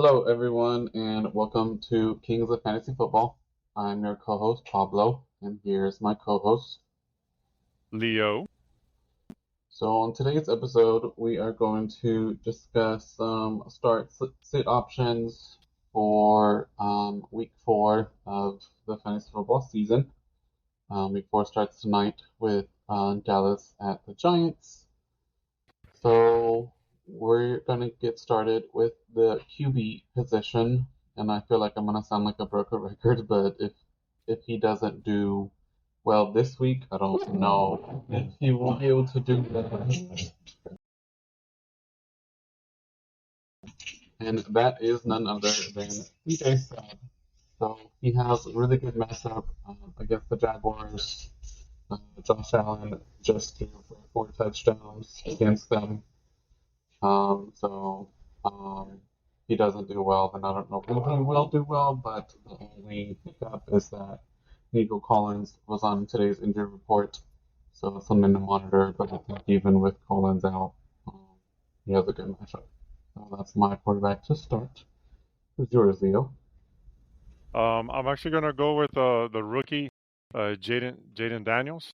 Hello, everyone, and welcome to Kings of Fantasy Football. I'm your co-host Pablo, and here's my co-host. Leo. So, on today's episode, we are going to discuss some start sit options for week 4 of the fantasy football season. Week 4 starts tonight with Dallas at the Giants. So we're gonna get started with the QB position, and I feel like I'm gonna sound like a broken record, but if he doesn't do well this week, I don't know if he will be able to do that. And that is none other than CJ Stroud. So he has a really good matchup against the Jaguars. Josh Allen just threw for 4 touchdowns against them. So he doesn't do well, then I don't know who he will do well, but the only hiccup is that Nico Collins was on today's injury report, so it's something to monitor, but I think even with Collins out, um, he has a good matchup. So that's my quarterback to start. Who's yours, Leo? I'm actually gonna go with the rookie, Jaden Daniels.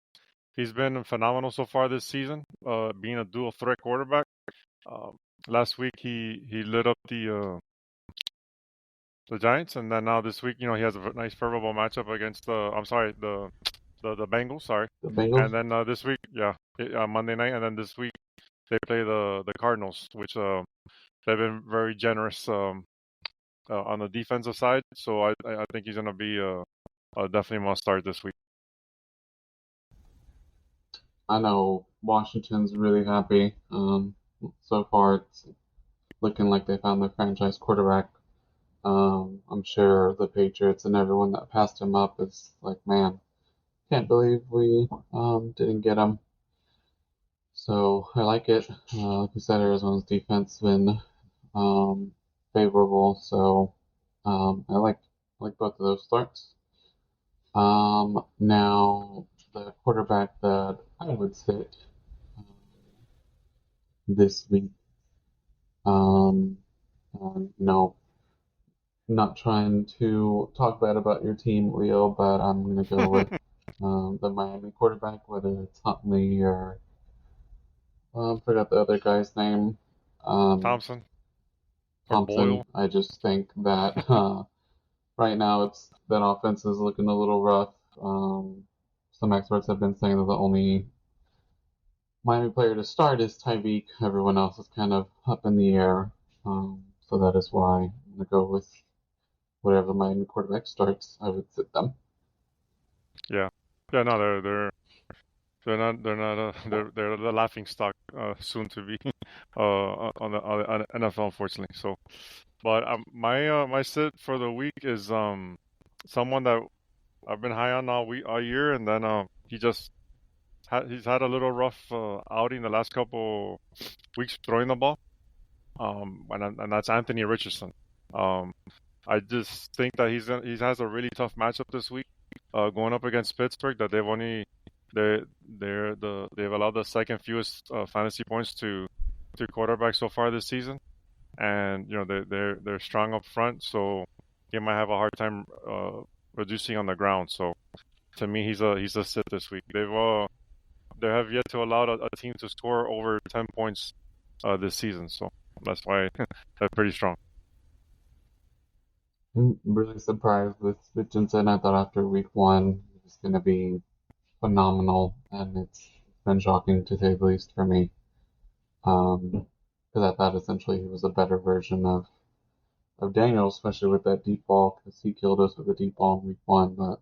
He's been phenomenal so far this season, being a dual threat quarterback. Um, Last week he lit up the Giants, and then now this week, he has a nice favorable matchup against the Bengals. Sorry, The and Bengals? then this week, Monday night, and then this week they play the Cardinals, which they've been very generous on the defensive side. So I think he's gonna be definitely must start this week. I know Washington's really happy. So far it's looking like they found their franchise quarterback. I'm sure the Patriots and everyone that passed him up is like, man, can't believe we didn't get him. So I like it. Like you said, Arizona's defense been um, favorable, so I like both of those starts. Now the quarterback that I would sit um, this week, um, no, not trying to talk bad about your team, Leo, but I'm gonna go with the Miami quarterback, whether it's Huntley or forgot the other guy's name. Um, Thompson or Thompson. Boyle. I just think that right now it's that offense is looking a little rough. Some experts have been saying that the only Miami player to start is Tyreek. Everyone else is kind of up in the air. So that is why I'm gonna go with whatever Miami quarterback starts. I would sit them. Yeah, yeah. No, they're not they're the laughing stock soon to be on the NFL, unfortunately. So, but my sit for the week is someone that I've been high on all year, and then he's had a little rough outing the last couple weeks throwing the ball. And that's Anthony Richardson. Um, I just think that he has a really tough matchup this week, going up against Pittsburgh. That they've allowed the second fewest fantasy points to quarterbacks so far this season, and they're strong up front, so he might have a hard time reducing on the ground. So to me, he's a sit this week. They have yet to allow a team to score over 10 points this season, so that's why they're pretty strong. I'm really surprised with Richardson. I thought after week 1 he was gonna be phenomenal, and it's been shocking to say the least for me. Because I thought essentially he was a better version of Daniel, especially with that deep ball, because he killed us with a deep ball in week 1. But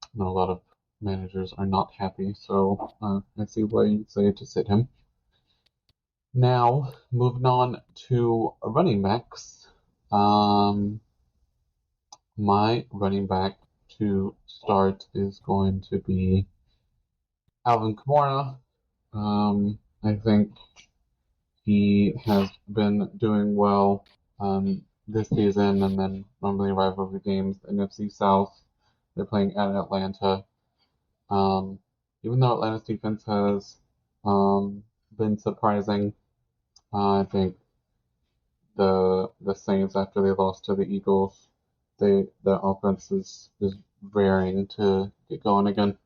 I know a lot of managers are not happy, so I see why you say to sit him. Now, moving on to running backs. Um, my running back to start is going to be Alvin Kamara. I think he has been doing well this season, and then normally rivalry games, NFC South, they're playing at Atlanta. Um, Even though Atlanta's defense has been surprising, I think the the Saints after they lost to the Eagles. The offense is raring to get going again.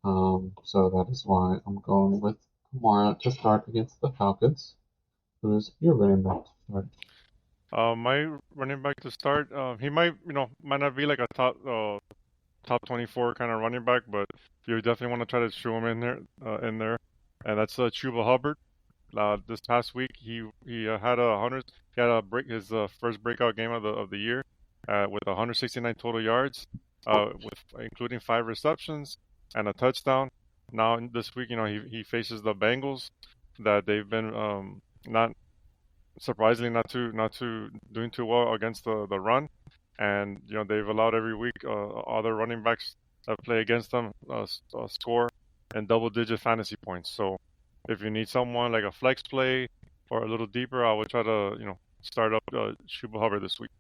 So that is why I'm going with Kamara to start against the Falcons. Who's your running back to start? My running back to start, he might not be like a top 24 kind of running back, but you definitely want to try to show him in there, and that's Chuba Hubbard. This past week, he had a break his first breakout game of the year, with 169 total yards, with including 5 receptions and a touchdown. Now this week, he faces the Bengals, that they've been not surprisingly not too doing too well against the run, and they've allowed every week other running backs that play against them score in double-digit fantasy points. So if you need someone like a flex play or a little deeper, I would try to start up Chuba Hubbard this week.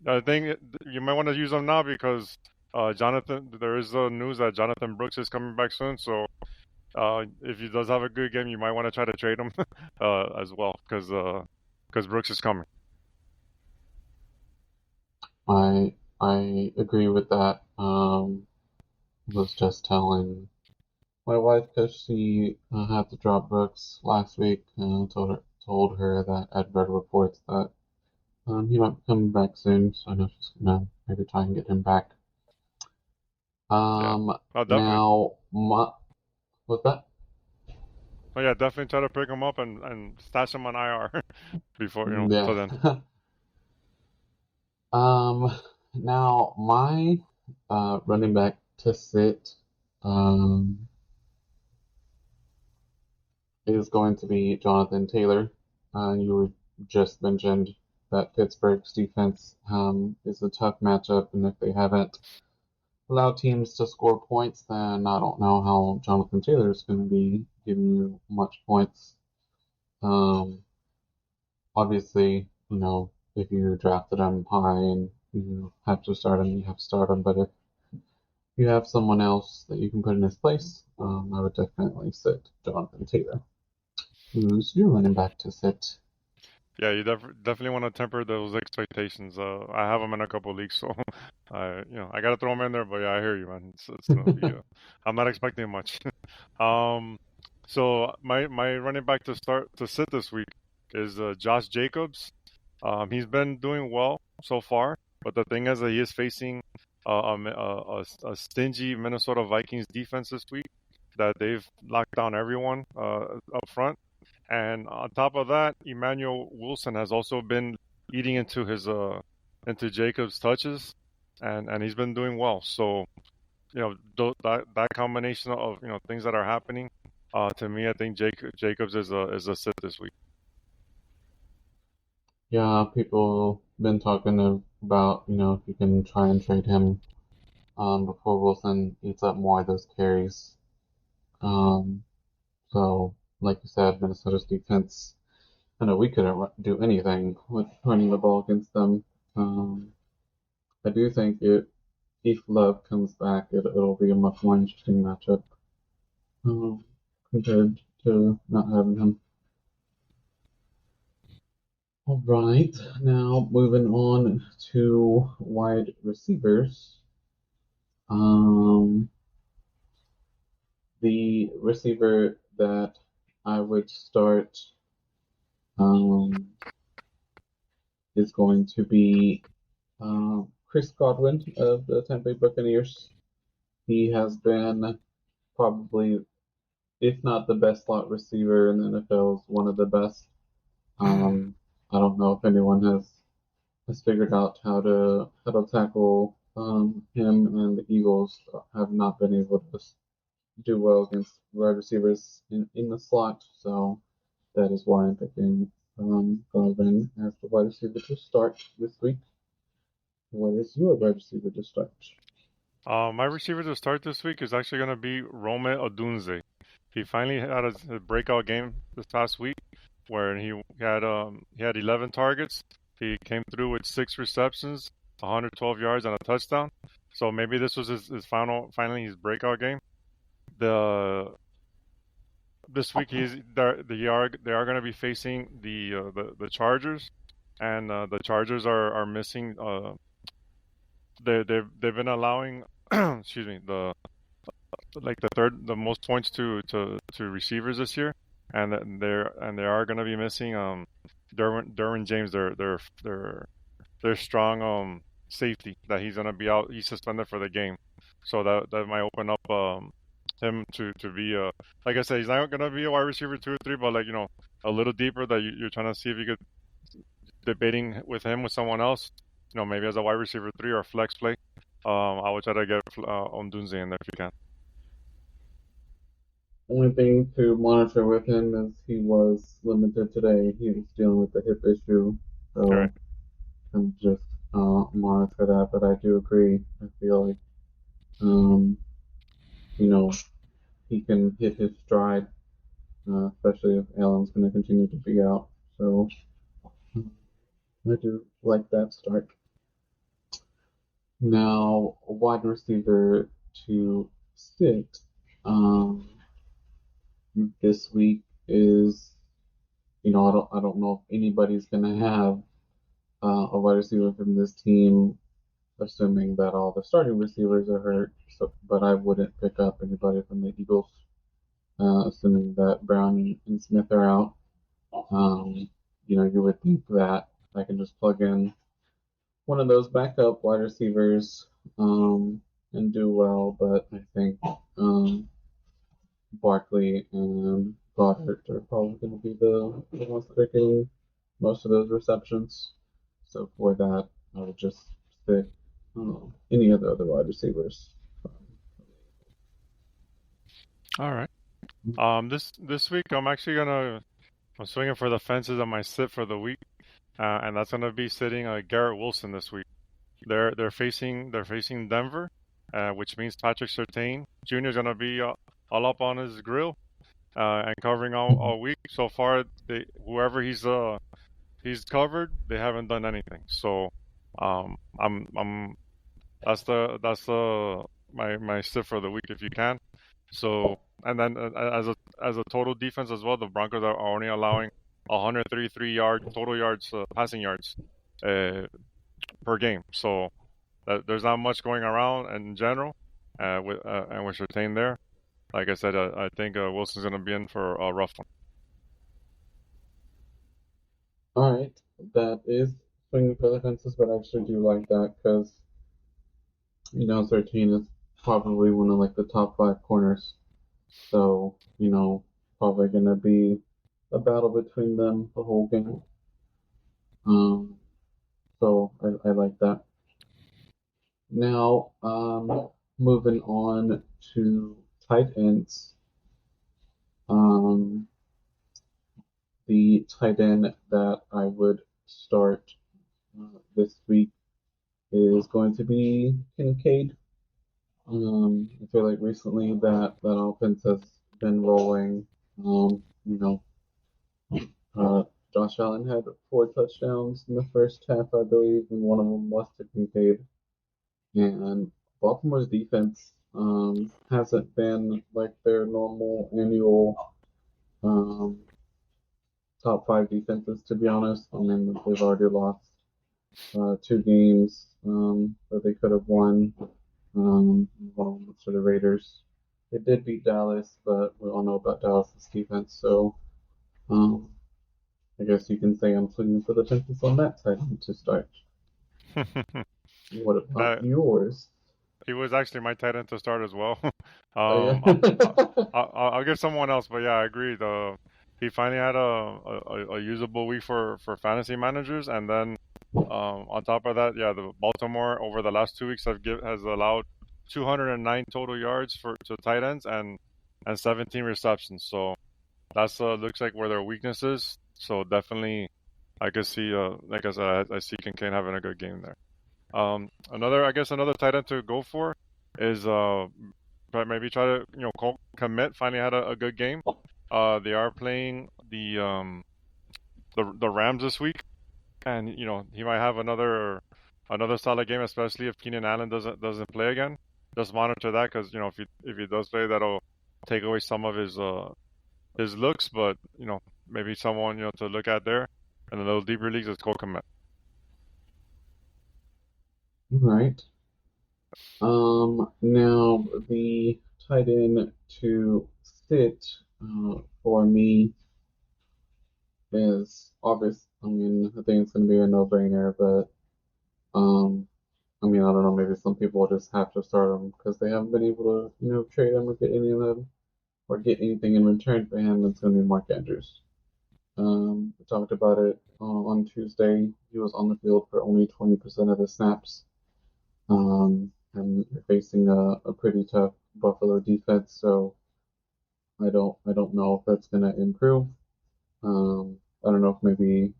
I think you might want to use them now because there is news that Jonathan Brooks is coming back soon. So if he does have a good game, you might want to try to trade him as well because Brooks is coming. I agree with that. Was just telling my wife because she had to drop Brooks last week. Told her that I'd read reports that he might be coming back soon, so I know she's gonna maybe try and get him back. Yeah, definitely. Now what's that? Oh yeah, definitely try to pick him up and stash him on IR before Yeah. till then. Um, Now my running back to sit um is going to be Jonathan Taylor. You were just mentioned that Pittsburgh's defense is a tough matchup, and if they haven't allowed teams to score points, then I don't know how Jonathan Taylor is going to be giving you much points. Um, Obviously, if you drafted him high and you have to start him, you have to start him. But if you have someone else that you can put in his place, I would definitely sit Jonathan Taylor. Who's your running back to sit? Yeah, you definitely want to temper those expectations. I have him in a couple of leagues, so I gotta throw him in there. But yeah, I hear you, man. It's gonna be. I'm not expecting much. um, so my running back to sit this week is Josh Jacobs. He's been doing well so far, but the thing is that he is facing a stingy Minnesota Vikings defense this week, that they've locked down everyone up front. And on top of that, Emmanuel Wilson has also been eating into Jacobs' touches, and he's been doing well. So that combination of things that are happening, to me, I think Jacobs is a sit this week. Yeah, people been talking about, if you can try and trade him before Wilson eats up more of those carries. Um, so, like you said, Minnesota's defense, I know we couldn't do anything with running the ball against them. Um, I do think if Love comes back, it'll be a much more interesting matchup um, compared to not having him. All right, now moving on to wide receivers. Um, the receiver that I would start um, is going to be Chris Godwin of the Tampa Bay Buccaneers. He has been probably, if not the best slot receiver in the NFL, one of the best. I don't know if anyone has figured out how to tackle him, and the Eagles have not been able to do well against wide receivers in the slot. So that is why I'm picking Godwin as the wide receiver to start this week. What is your wide receiver to start? My receiver to start this week is actually going to be Rome Odunze. He finally had a breakout game this past week where he had 11 targets. He came through with 6 receptions, 112 yards, and a touchdown. So maybe this was his finally his breakout game. The This week they are going to be facing the Chargers, and the Chargers are missing. They've been allowing, excuse me, the most points to receivers this year, and they are going to be missing Derwin James, their strong safety that he's going to be out. He's suspended for the game, so that might open up him to be like I said, he's not going to be a wide receiver 2 or 3, but like a little deeper that you're trying to see if you could debating with him with someone else. Maybe as a wide receiver 3 or flex play. I would try to get Ondunze in there if you can. Only thing to monitor with him is he was limited today. He was dealing with the hip issue, All right. so I'm just monitor that. But I do agree. I feel like you know he can hit his stride, especially if Allen's going to continue to be out. So I do like that start. Now, a wide receiver to sit this week is, I don't know if anybody's going to have a wide receiver from this team, assuming that all the starting receivers are hurt. So, but I wouldn't pick up anybody from the Eagles, assuming that Brown and Smith are out. You would think that I can just plug in one of those backup wide receivers and do well, but I think Barkley and Goddard are probably going to be the ones that are getting most of those receptions. So for that, I would just stick any of the other wide receivers. All right. This week I'm swinging for the fences on my sit for the week, and that's gonna be sitting Garrett Wilson this week. They're facing Denver, which means Patrick Surtain Jr. is gonna be all up on his grill and covering all week. So far, whoever he's covered, they haven't done anything. So I'm that's my sit for the week if you can. So and then as a total defense as well, the Broncos are only allowing 133 total yards passing yards uh, per game. So there's not much going around in general with Surtain there. Like I said, I think Wilson's going to be in for a rough one. All right, that is swinging for the fences, but I actually do like that because 13 is probably one of like the top 5 corners. So probably gonna be a battle between them the whole game. Um, so I like that. Now, moving on to tight ends. Um, the tight end that I would start this week is going to be Kincaid. I feel like recently that offense has been rolling. Uh, Josh Allen had 4 touchdowns in the first half, I believe, and one of them was to Kincaid. And Baltimore's defense hasn't been like their normal annual um, top 5 defenses, to be honest. I mean, they've already lost 2 games that they could have won. One of them to the Raiders. They did beat Dallas, but we all know about Dallas's defense, so um, I guess you can say I'm swinging for the fences on that side to start. What about that yours? He was actually my tight end to start as well. Oh yeah. I'll give someone else, but yeah, I agree. He finally had a usable week for fantasy managers, and then on top of that, yeah, the Baltimore over the last 2 weeks has allowed 209 total yards to tight ends and 17 receptions. So that's looks like where their weakness is. So definitely, I could see like I said, I see Kincaid having a good game there. Another tight end to go for is but maybe try to Cole Kmet finally had a good game. They are playing the Rams this week, and he might have another solid game, especially if Keenan Allen doesn't play again. Just monitor that because if he does play, that'll take away some of his looks, but maybe someone to look at there. And the little deeper leagues, it's Cole Kmet. All right. Now the tight end to sit for me is obvious. I mean, I think it's going to be a no-brainer, but I mean, I don't know. Maybe some people just have to start them because they haven't been able to, trade him or get any of them or get anything in return for him. It's going to be Mark Andrews. We talked about it on Tuesday. He was on the field for only 20% of the snaps. And you're facing a pretty tough Buffalo defense, so I don't know if that's gonna improve. I don't know if maybe,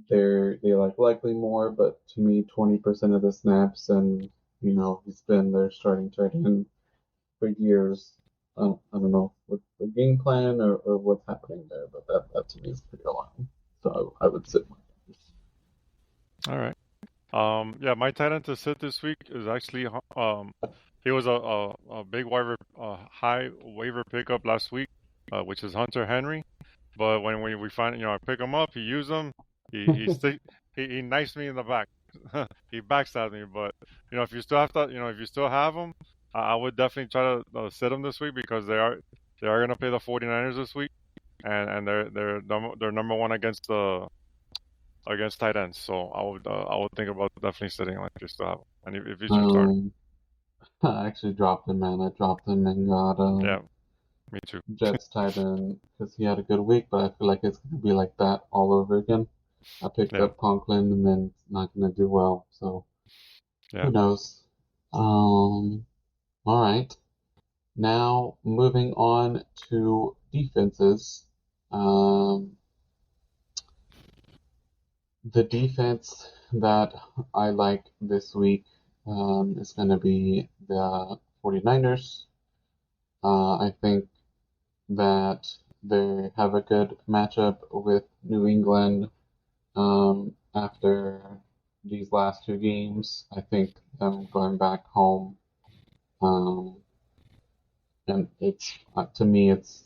they like likely more, but to me 20% of the snaps and he's been their starting tight end for years. I don't know what the game plan or what's happening there, but that to me is pretty alarming. So I would sit my All right. Yeah, my tight end to sit this week is actually he was a big high waiver pickup last week, which is Hunter Henry. But when we find, I pick him up, he use him, he stick, he knifes me in the back, he backstabs me. But if you still have to, if you still have him, I would definitely try to sit him this week because they are gonna play the 49ers this week, and they're number one against tight ends. So I would think about definitely sitting like you still have him, and if he's your starter. I actually dropped him, man. I dropped him and got Yeah, me too. Jets tight end because he had a good week, but I feel like it's gonna be like that all over again. I picked Yeah, up Conklin and then it's not gonna do well, so yeah. who knows? All right. Now moving on to defenses. Um, the defense that I like this week is gonna be the 49ers. I think that they have a good matchup with New England after these last two games. I think them going back home, um, and it's to me it's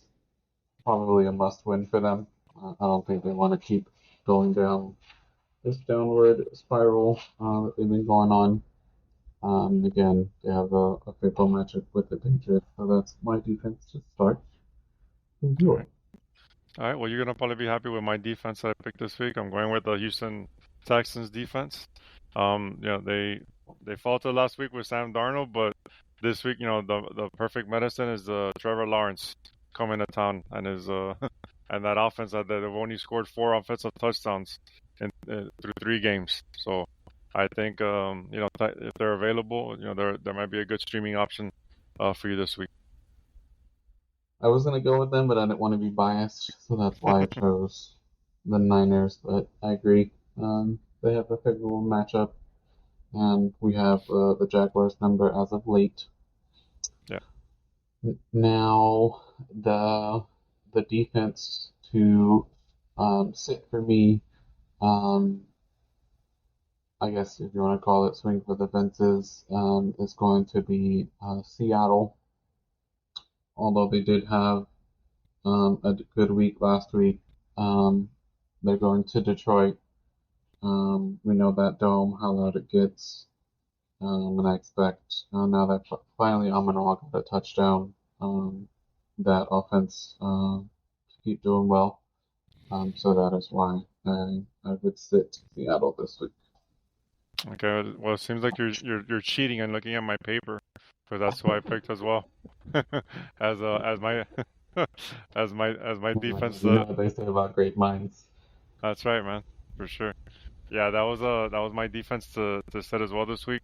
probably a must-win for them. I don't think they want to keep going down this downward spiral that they've been going on. Again, they have a favorable matchup with the Patriots, so that's my defense to start. All Enjoy. right. All right. Well, you're gonna probably be happy with my defense that I picked this week. I'm going with the Houston Texans defense. They faltered last week with Sam Darnold, but this week, the perfect medicine is Trevor Lawrence coming to town and his and that offense that they've only scored 4 offensive touchdowns through 3 games. So I think if they're available, there might be a good streaming option for you this week. I was gonna go with them, but I didn't want to be biased, so that's why I chose the Niners. But I agree. They have a favorable matchup, and we have the Jaguars number as of late. Yeah. Now, the defense to sit for me, um, I guess if you want to call it swing for the fences, is going to be Seattle. Although they did have a good week last week, um, they're going to Detroit. We know that dome, how loud it gets. And I expect now that finally Amon-Ra got a touchdown, that offense to keep doing well. So that is why I would sit Seattle this week. Okay. Well, it seems like you're cheating and looking at my paper, because that's who I picked as well, as my as my defense. You know what they say about great minds. That's right, man, for sure. Yeah, that was my defense to set as well this week.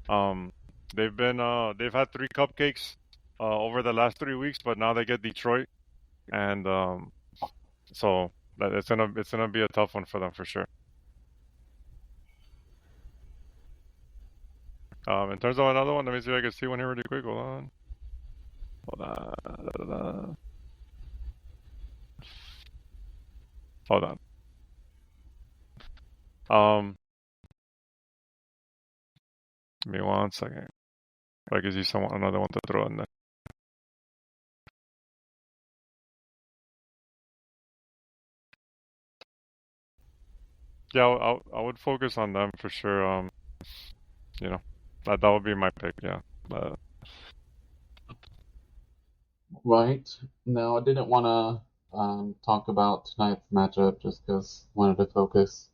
Um, they've had 3 cupcakes over the last 3 weeks, but now they get Detroit, and so it's gonna be a tough one for them for sure. In terms of another one, let me see if I can see one here really quick. Hold on, hold on. Um, Give me 1 second. If I can see another one to throw in there. Yeah, I would focus on them for sure. You know, that would be my pick. Yeah. Uh, Right. No, I didn't want to talk about tonight's matchup just because I wanted to focus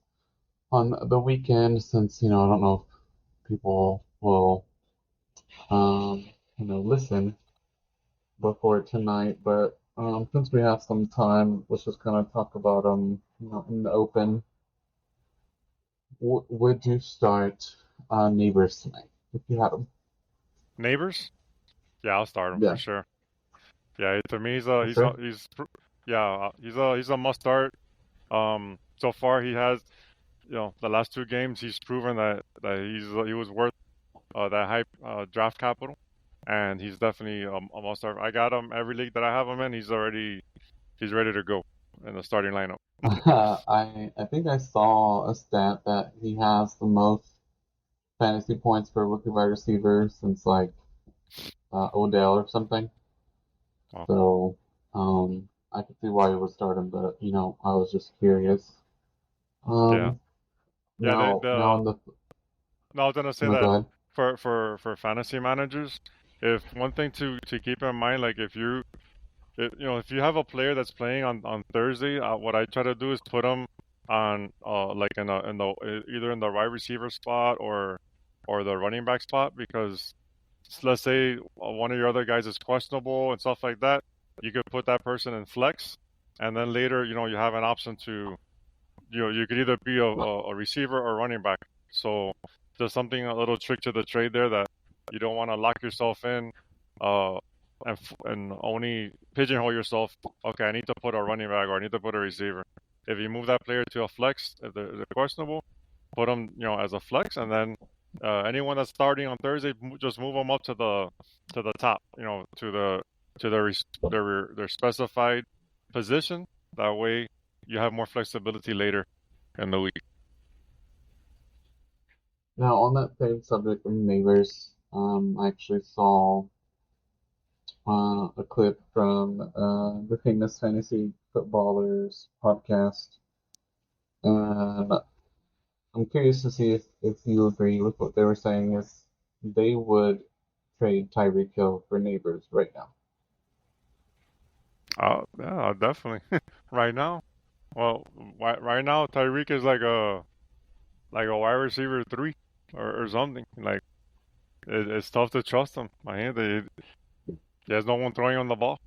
on the weekend since, I don't know if people will, um, listen before tonight, but since we have some time, let's just kind of talk about in the open. Would you start Neighbors tonight if you had them? Neighbors? Yeah, I'll start him for Yeah, sure. Yeah, to me for sure. he's a must start. So far he has, the last two games he's proven that he was worth that high draft capital, and he's definitely a must start. I got him every league that I have him in. He's ready to go in the starting lineup. I think I saw a stat that he has the most fantasy points for rookie wide receiver since like Odell or something. Well, So I could see why you would start him, but I was just curious. yeah, Um, yeah. now The on the No, I was gonna say no, go that ahead. for fantasy managers, if one thing to keep in mind, like if you have a player that's playing on Thursday, what I try to do is put them on like either in the wide receiver spot or the running back spot, because let's say one of your other guys is questionable and stuff like that, you could put that person in flex, and then later you have an option to you could either be a receiver or running back. So there's something, a little trick to the trade there, that you don't want to lock yourself in, uh, and only pigeonhole yourself. Okay, I need to put a running back or I need to put a receiver. If you move that player to a flex, if they're questionable, put them as a flex, and then anyone that's starting on Thursday, just move them up to the top, to their specified position. That way, you have more flexibility later in the week. Now on that same subject of neighbors, I actually saw a clip from the famous fantasy footballers podcast, and I'm curious to see if you agree with what they were saying. Is they would trade Tyreek Hill for neighbors right now. Yeah, definitely. Right now, well, right now Tyreek is like a wide receiver three or something. Like it's tough to trust him. I mean, there's no one throwing on the ball.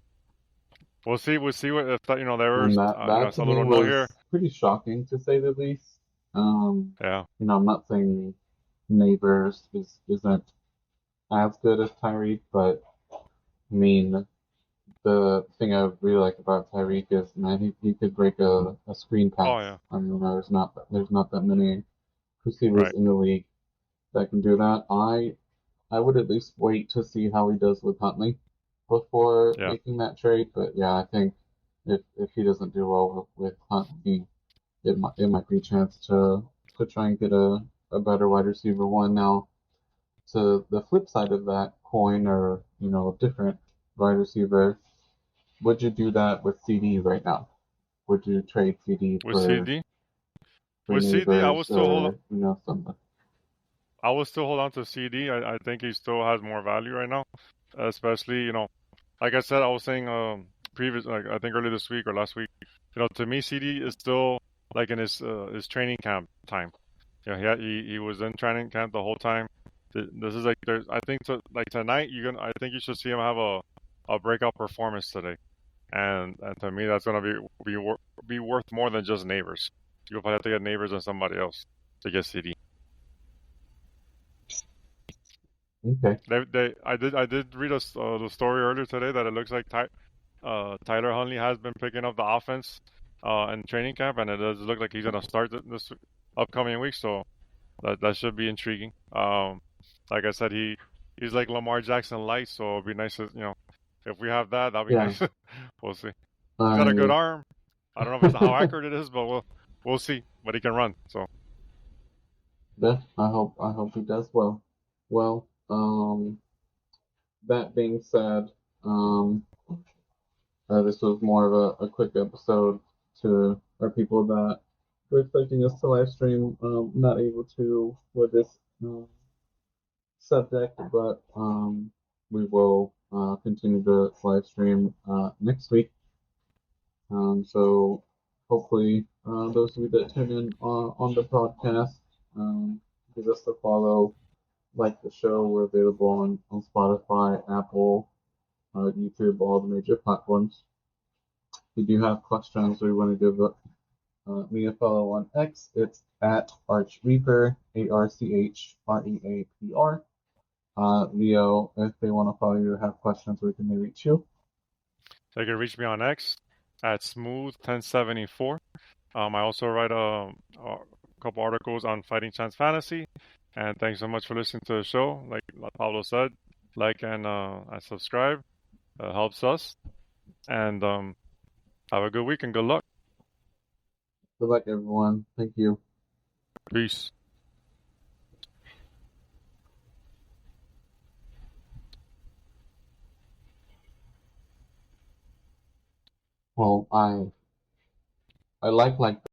We'll see. We'll see what if And that it's to a me little note here. was pretty shocking to say the least. Um, Yeah. I'm not saying neighbors isn't as good as Tyreek, but I mean the thing I really like about Tyreek is, man, he could break a screen Oh pass. yeah. I mean, there's not that many receivers Right. in the league that can do that. I would at least wait to see how he does with Huntley before Yeah. making that trade. But yeah, I think if he doesn't do well with Huntley, it might be a chance to try and get a better wide receiver one. Now, to the flip side of that coin, or different wide receiver, would you do that with CD right now? Would you trade CD With for CD, with CD, neighbors, or some? I will still hold on to CD. I think he still has more value right now, especially like I said, I was saying previous, like I think earlier this week or last week, to me CD is still like in his training camp time. He was in training camp the whole time. This is like there's I think like tonight I think you should see him have a breakout performance today, and to me that's gonna be worth more than just neighbors. You'll probably have to get neighbors and somebody else to get CD. Okay. I did read the story earlier today that it looks like Tyler Huntley has been picking up the offense in training camp, and it does look like he's gonna start this upcoming week. So that should be intriguing. Like I said, he's like Lamar Jackson light, so it'd be nice to, if we have that, that'd be Yeah. nice. We'll see. He's got a good I arm. I don't know if it's how accurate it is, but we'll see. But he can run. So yeah, I hope he does well. Well, that being said, um, this was more of a quick episode to our people that we're expecting us to live stream. Not able to with this subject, but we will continue to live stream next week. So hopefully, those of you that tune in on the podcast, give us a follow, like the show. We're available on Spotify, Apple, YouTube, all the major platforms. If you do have questions or you want to give me a follow on X, it's at ArchReaper, ARCHREAPR. Leo, if they want to follow you or have questions, where can they reach you? So you can reach me on X at Smooth1074. I also write a couple articles on Fighting Chance Fantasy. And thanks so much for listening to the show. Like Pablo said, like and subscribe. Helps us. And have a good week and good luck. Good luck, everyone. Thank you. Peace. Well, I like